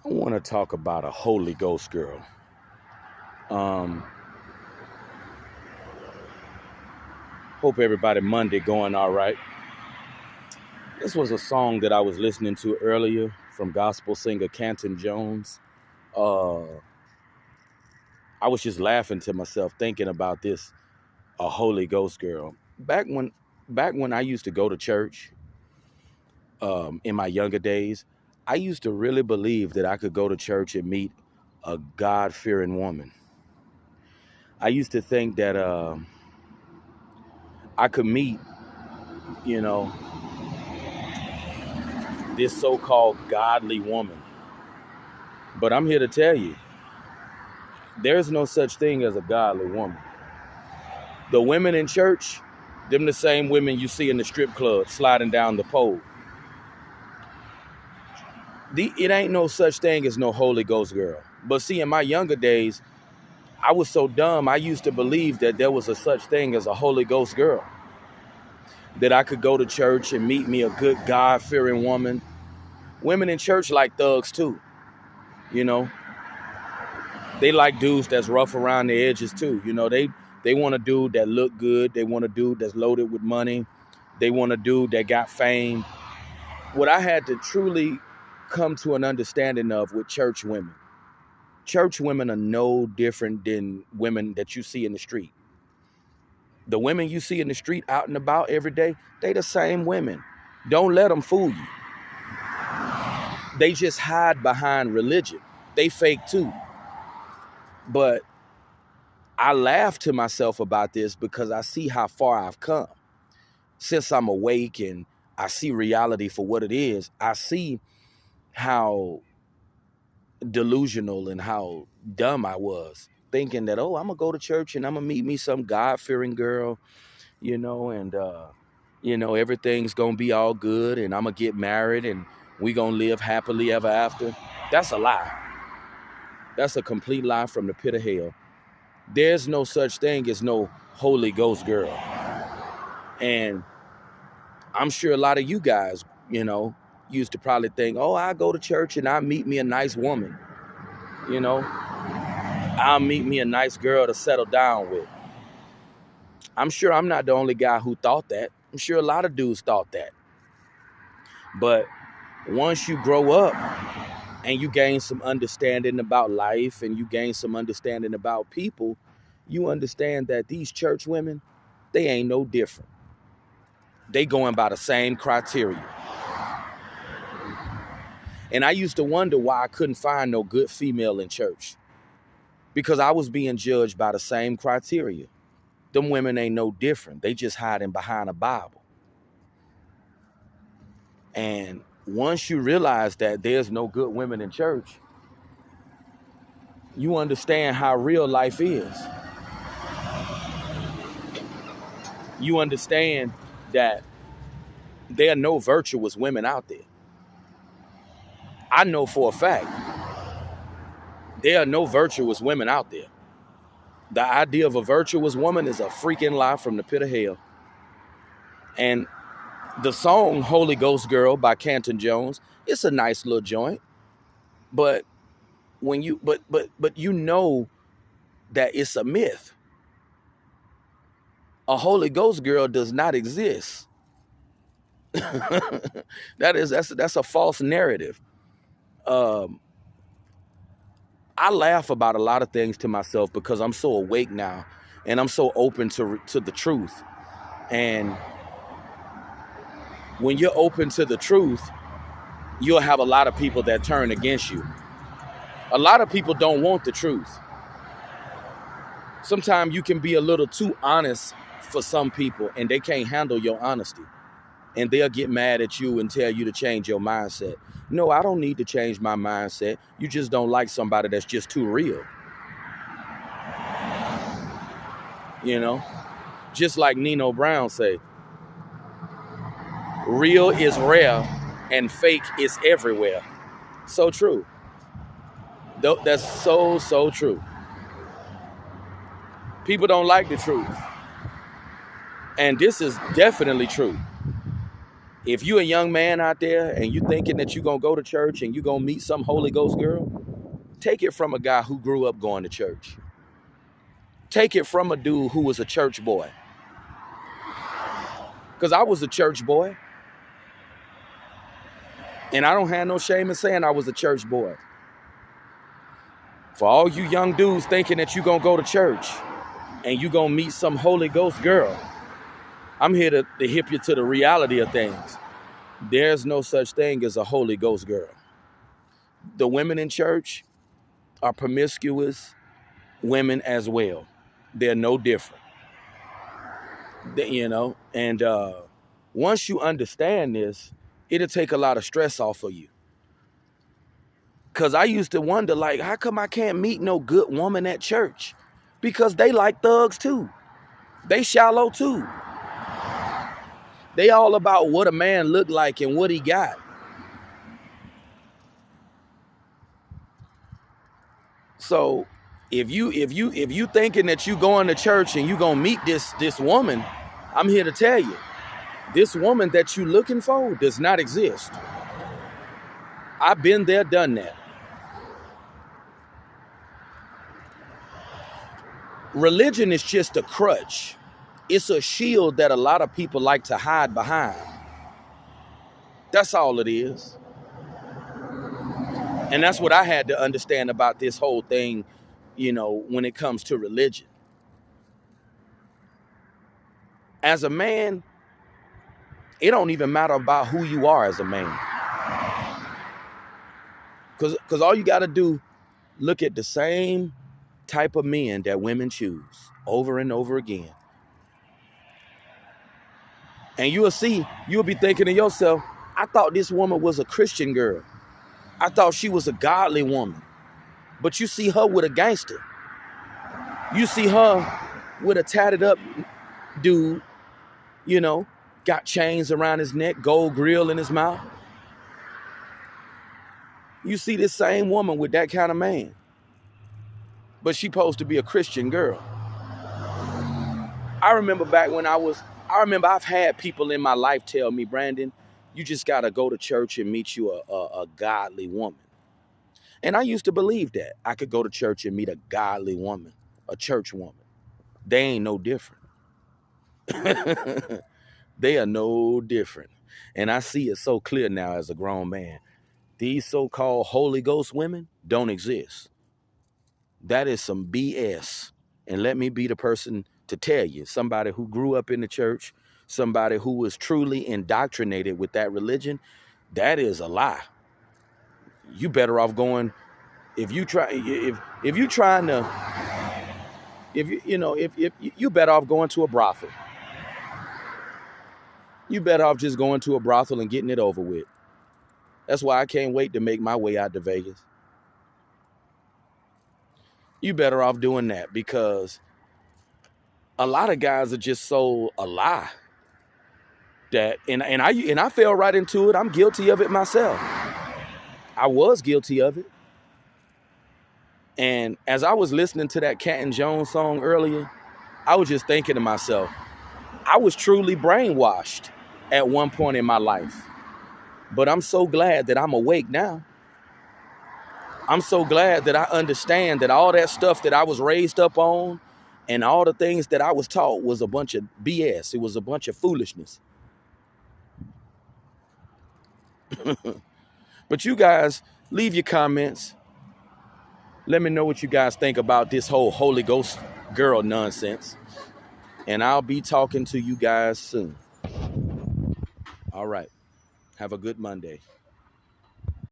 I want to talk about a Holy Ghost girl. Um, Hope everybody Monday going all right. This was a song that I was listening to earlier from gospel singer Canton Jones. Uh, I was just laughing to myself thinking about this, a Holy Ghost girl. Back when I used to go to church, in my younger days, I used to really believe that I could go to church and meet a God-fearing woman. I used to think that I could meet, you know, this so-called godly woman. But I'm here to tell you, there's no such thing as a godly woman. The women in church, them the same women you see in the strip club sliding down the pole. It ain't no such thing as no Holy Ghost girl. But see, in my younger days, I was so dumb, I used to believe that there was a such thing as a Holy Ghost girl. That I could go to church and meet me a good God-fearing woman. Women in church like thugs too, you know. They like dudes that's rough around the edges too. They want a dude that look good. They want a dude that's loaded with money. They want a dude that got fame. What I had to truly come to an understanding of with church women are no different than women that you see in the street. The women you see in the street out and about every day, they the same women. Don't let them fool you. They just hide behind religion. They fake too. But I laugh to myself about this because I see how far I've come. Since I'm awake and I see reality for what it is, I see how delusional and how dumb I was, thinking that, I'm going to go to church and I'm going to meet me some God-fearing girl, and, everything's going to be all good and I'm going to get married and we going to live happily ever after. That's a lie. That's a complete lie from the pit of hell. There's no such thing as no Holy Ghost girl. And I'm sure a lot of you guys, used to probably think, I go to church and I meet me a nice woman. I'll meet me a nice girl to settle down with. I'm sure I'm not the only guy who thought that. I'm sure a lot of dudes thought that. But once you grow up and you gain some understanding about life and you gain some understanding about people, you understand that these church women, they ain't no different. They going by the same criteria. And I used to wonder why I couldn't find no good female in church. Because I was being judged by the same criteria. Them women ain't no different. They just hiding behind a Bible. And once you realize that there's no good women in church, you understand how real life is. You understand that there are no virtuous women out there. I know for a fact there are no virtuous women out there. The idea of a virtuous woman is a freaking lie from the pit of hell. And the song Holy Ghost Girl by Canton Jones, it's a nice little joint. But when you you know that it's a myth. A Holy Ghost girl does not exist. That's a false narrative. I laugh about a lot of things to myself because I'm so awake now and I'm so open to the truth. And when you're open to the truth, you'll have a lot of people that turn against you. A lot of people don't want the truth. Sometimes you can be a little too honest for some people and they can't handle your honesty. And they'll get mad at you and tell you to change your mindset. No, I don't need to change my mindset. You just don't like somebody that's just too real. Just like Nino Brown say, real is rare and fake is everywhere. So true. That's so true. People don't like the truth. And this is definitely true. If you a young man out there and you thinking that you're going to go to church and you're going to meet some Holy Ghost girl, take it from a guy who grew up going to church. Take it from a dude who was a church boy. Because I was a church boy. And I don't have no shame in saying I was a church boy. For all you young dudes thinking that you're going to go to church and you're going to meet some Holy Ghost girl, I'm here to hip you to the reality of things. There's no such thing as a Holy Ghost girl. The women in church are promiscuous women as well. They're no different. And once you understand this, it'll take a lot of stress off of you. Because I used to wonder, like, how come I can't meet no good woman at church? Because they like thugs too. They shallow too. They all about what a man look like and what he got. So if you thinking that you going to church and you gonna meet this woman, I'm here to tell you, this woman that you looking for does not exist. I've been there, done that. Religion is just a crutch. It's a shield that a lot of people like to hide behind. That's all it is. And that's what I had to understand about this whole thing, when it comes to religion. As a man, it don't even matter about who you are as a man. Because all you got to do, look at the same type of men that women choose over and over again. And you'll be thinking to yourself, I thought this woman was a Christian girl. I thought she was a godly woman. But you see her with a gangster. You see her with a tatted up dude, got chains around his neck, gold grill in his mouth. You see this same woman with that kind of man. But she supposed to be a Christian girl. I remember I've had people in my life tell me, Brandon, you just got to go to church and meet you a godly woman. And I used to believe that. I could go to church and meet a godly woman, a church woman. They ain't no different. They are no different. And I see it so clear now as a grown man. These so-called Holy Ghost women don't exist. That is some BS. And let me be the person to tell you, somebody who grew up in the church, somebody who was truly indoctrinated with that religion, that is a lie. You better off going, if you better off going to a brothel. You better off just going to a brothel and getting it over with. That's why I can't wait to make my way out to Vegas. You better off doing that, because a lot of guys are just so a lie that, and I fell right into it. I'm guilty of it myself. I was guilty of it. And as I was listening to that Cat and Jones song earlier, I was just thinking to myself, I was truly brainwashed at one point in my life. But I'm so glad that I'm awake now. I'm so glad that I understand that all that stuff that I was raised up on and all the things that I was taught was a bunch of BS. It was a bunch of foolishness. But you guys, leave your comments. Let me know what you guys think about this whole Holy Ghost girl nonsense. And I'll be talking to you guys soon. All right. Have a good Monday.